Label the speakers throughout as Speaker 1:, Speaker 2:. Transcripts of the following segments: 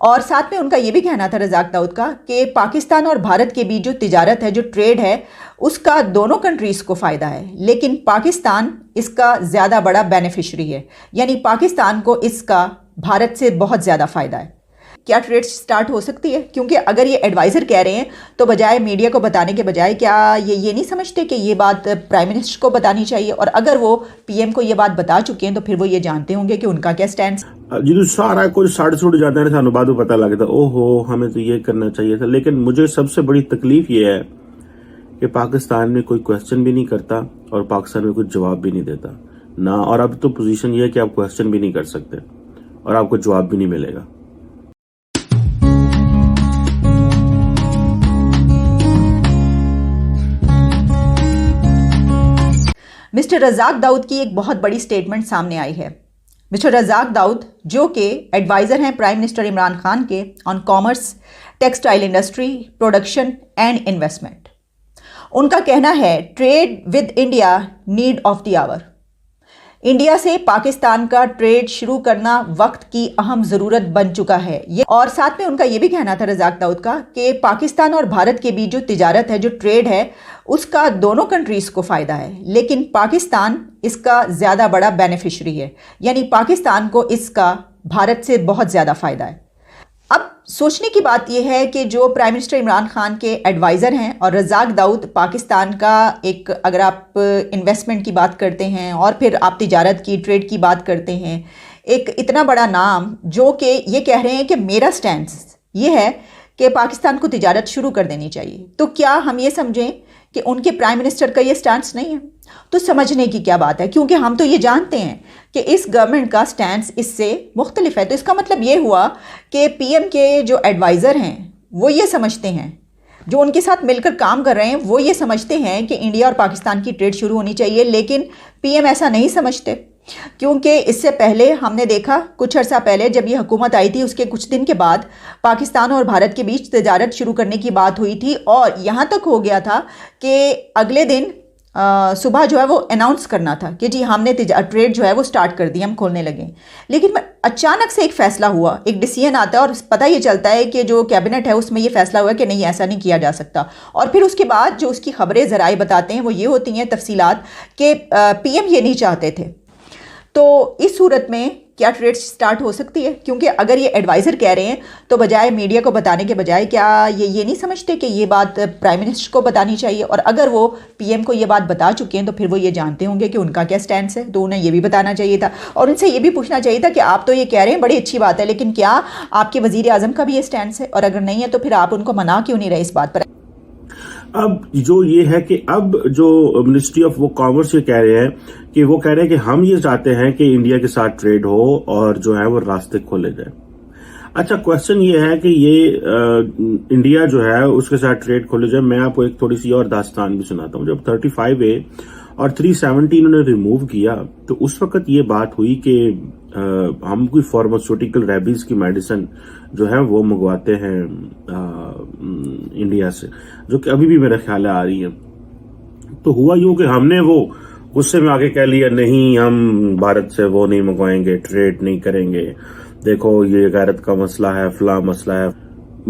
Speaker 1: और साथ में उनका ये भी कहना था रज़ाक दाऊद का कि पाकिस्तान और भारत के बीच जो तिजारत है, जो ट्रेड है, उसका दोनों कंट्रीज़ को फ़ायदा है, लेकिन पाकिस्तान इसका ज़्यादा बड़ा बेनिफिशरी है। यानी पाकिस्तान को इसका भारत से बहुत ज़्यादा फ़ायदा है। क्या ट्रेड स्टार्ट हो सकती है? क्योंकि अगर ये एडवाइज़र कह रहे हैं तो बजाय मीडिया को बताने के बजाय क्या ये नहीं समझते कि ये बात प्राइम मिनिस्टर को बतानी चाहिए? और अगर वो पीएम को ये बात बता चुके हैं तो फिर वो ये जानते होंगे कि उनका क्या स्टैंड।
Speaker 2: जो सारा कुछ साढ़े सुट जाता है सानू बाद में पता लगता ओहो हमें तो ये करना चाहिए था। लेकिन मुझे सबसे बड़ी तकलीफ ये है कि पाकिस्तान में कोई क्वेश्चन भी नहीं करता और पाकिस्तान में कुछ जवाब भी नहीं देता ना। और अब तो पोजीशन ये है कि आप क्वेश्चन भी नहीं कर सकते और आपको जवाब भी नहीं मिलेगा।
Speaker 1: मिस्टर रज़ाक दाऊद की एक बहुत बड़ी स्टेटमेंट सामने आई है। मिस्टर रज़ाक दाऊद जो कि एडवाइज़र हैं प्राइम मिनिस्टर इमरान खान के on commerce, textile industry, production and investment, उनका कहना है trade with India need of the hour. India से पाकिस्तान का ट्रेड शुरू करना वक्त की अहम ज़रूरत बन चुका है ये। और साथ में उनका ये भी कहना था रज़ाक दाऊद का कि पाकिस्तान और भारत के बीच जो तिजारत है, जो ट्रेड है, उसका दोनों कंट्रीज़ को फ़ायदा है, लेकिन पाकिस्तान इसका ज़्यादा बड़ा बेनिफिशरी है। यानी पाकिस्तान को इसका भारत से बहुत ज़्यादा फ़ायदा है। अब सोचने की बात यह है कि जो प्राइम मिनिस्टर इमरान खान के एडवाइज़र हैं और रज़ाक दाऊद पाकिस्तान का एक, अगर आप इन्वेस्टमेंट की बात करते हैं और फिर आप तिजारत की, ट्रेड की बात करते हैं, एक इतना बड़ा नाम जो कि ये कह रहे हैं कि मेरा स्टैंड ये है कि पाकिस्तान को तिजारत शुरू कर देनी चाहिए, तो क्या हम ये समझें कि उनके प्राइम मिनिस्टर का ये स्टैंड नहीं है? तो समझने की क्या बात है, क्योंकि हम तो ये जानते हैं कि इस गवर्नमेंट का स्टैंड इससे मुख्तलिफ है। तो इसका मतलब ये हुआ कि पीएम के जो एडवाइज़र हैं वो ये समझते हैं, जो उनके साथ मिलकर काम कर रहे हैं वो ये समझते हैं कि इंडिया और पाकिस्तान की ट्रेड शुरू होनी चाहिए, लेकिन पीएम ऐसा नहीं समझते। क्योंकि इससे पहले हमने देखा, कुछ अर्सा पहले जब ये हुकूमत आई थी उसके कुछ दिन के बाद पाकिस्तान और भारत के बीच तिजारत शुरू करने की बात हुई थी और यहाँ तक हो गया था कि अगले दिन सुबह जो है वो अनाउंस करना था कि जी हमने ट्रेड जो है वो स्टार्ट कर दी, हम खोलने लगे। लेकिन अचानक से एक फ़ैसला हुआ, एक डिसीजन आता है और पता ये चलता है कि जो कैबिनेट है उसमें ये फ़ैसला हुआ कि नहीं, ऐसा नहीं किया जा सकता। और फिर उसके बाद जो उसकी खबरें ज़राए बताते हैं वो ये होती हैं, तफसीलात, कि पीएम ये नहीं चाहते थे। तो इस सूरत में क्या ट्रेड स्टार्ट हो सकती है? क्योंकि अगर ये एडवाइज़र कह रहे हैं तो बजाय मीडिया को बताने के बजाय क्या ये नहीं समझते कि ये बात प्राइम मिनिस्टर को बतानी चाहिए? और अगर वो पीएम को ये बात बता चुके हैं तो फिर वो ये जानते होंगे कि उनका क्या स्टैंड है, तो उन्हें ये भी बताना चाहिए था। और उनसे ये भी पूछना चाहिए था कि आप तो ये कह रहे हैं बड़ी अच्छी बात है, लेकिन क्या आपके वज़ीर आज़म का भी ये स्टैंड है? और अगर नहीं है तो फिर आप उनको मना क्यों नहीं रहे इस बात पर?
Speaker 2: अब जो ये है कि अब जो मिनिस्ट्री ऑफ वो कॉमर्स ये कह रहे हैं कि वो कह रहे हैं कि हम ये चाहते हैं कि इंडिया के साथ ट्रेड हो और जो है वो रास्ते खोले जाए। अच्छा, क्वेश्चन ये है कि ये इंडिया जो है उसके साथ ट्रेड खोले जाए। मैं आपको एक थोड़ी सी और दास्तान भी सुनाता हूँ। जब 35A और 370 इन्होंने रिमूव किया तो उस वक्त ये बात हुई कि हम कोई फार्मास्यूटिकल रेबीज की मेडिसिन जो है वो मंगवाते हैं इंडिया से, जो कि अभी भी मेरा ख्याल है आ रही है। तो हुआ यूं कि हमने वो गुस्से में आके कह लिया नहीं, हम भारत से वो नहीं मंगवाएंगे, ट्रेड नहीं करेंगे, देखो ये गैरत का मसला है, फला मसला है।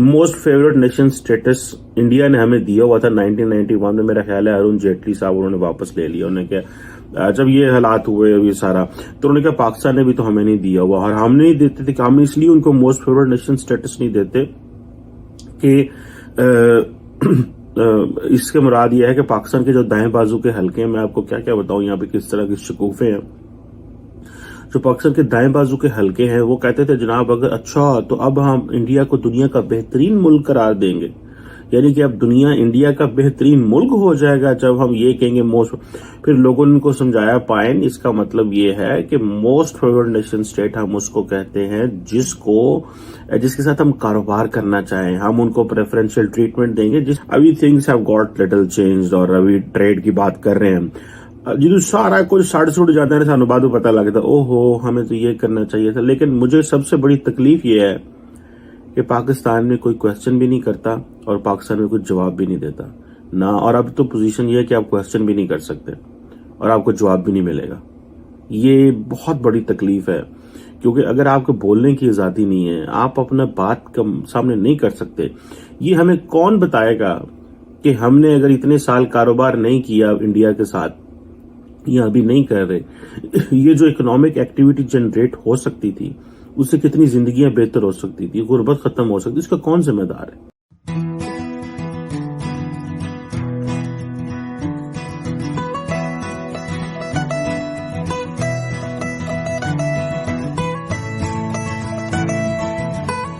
Speaker 2: Most favourite nation status India ने हमें दिया हुआ था 1991 में, मेरा ख्याल है अरुण जेटली साहब उन्होंने वापस ले लिया। उन्होंने क्या, जब ये हालात हुए ये सारा, तो उन्होंने कहा पाकिस्तान ने भी तो हमें नहीं दिया हुआ, और हम नहीं देते थे कि हम इसलिए उनको मोस्ट फेवरेट नेशन स्टेटस नहीं देते कि इसके मुराद यह है कि पाकिस्तान के जो दाएं बाजू के हलके हैं, मैं आपको क्या क्या बताऊं यहाँ पे किस तरह के शकूफे हैं। जो पाकिस्तान के दाएं बाजू के हलके हैं वो कहते थे जनाब अगर अच्छा तो अब हम इंडिया को दुनिया का बेहतरीन मुल्क करार देंगे, यानी कि अब दुनिया इंडिया का बेहतरीन मुल्क हो जाएगा जब हम ये कहेंगे मोस्ट। फिर लोगों ने उनको समझाया पाइन, इसका मतलब ये है कि मोस्ट फेवरेट नेशन स्टेट हम उसको कहते हैं जिसके साथ हम कारोबार करना चाहें, हम उनको प्रेफरेंशियल ट्रीटमेंट देंगे। अभी things have got little changed और अभी ट्रेड की बात कर रहे हैं। जो सारा कुछ साढ़े सुट जाता है सानू बाद में पता लगता ओहो हमें तो ये करना चाहिए था। लेकिन मुझे सबसे बड़ी तकलीफ ये है कि पाकिस्तान में कोई क्वेश्चन भी नहीं करता और पाकिस्तान में कुछ जवाब भी नहीं देता ना। और अब तो पोजीशन ये है कि आप क्वेश्चन भी नहीं कर सकते और आपको जवाब भी नहीं मिलेगा। ये बहुत बड़ी तकलीफ है क्योंकि अगर आपको बोलने की आज़ादी नहीं है, आप अपना बात का सामने नहीं कर सकते, ये हमें कौन बताएगा कि हमने अगर इतने साल कारोबार नहीं किया इंडिया के साथ या अभी नहीं कर रहे, ये जो इकोनॉमिक एक्टिविटी जनरेट हो सकती थी उससे कितनी जिंदगियां बेहतर हो सकती थी, गुर्बत खत्म हो सकती, इसका कौन जिम्मेदार है?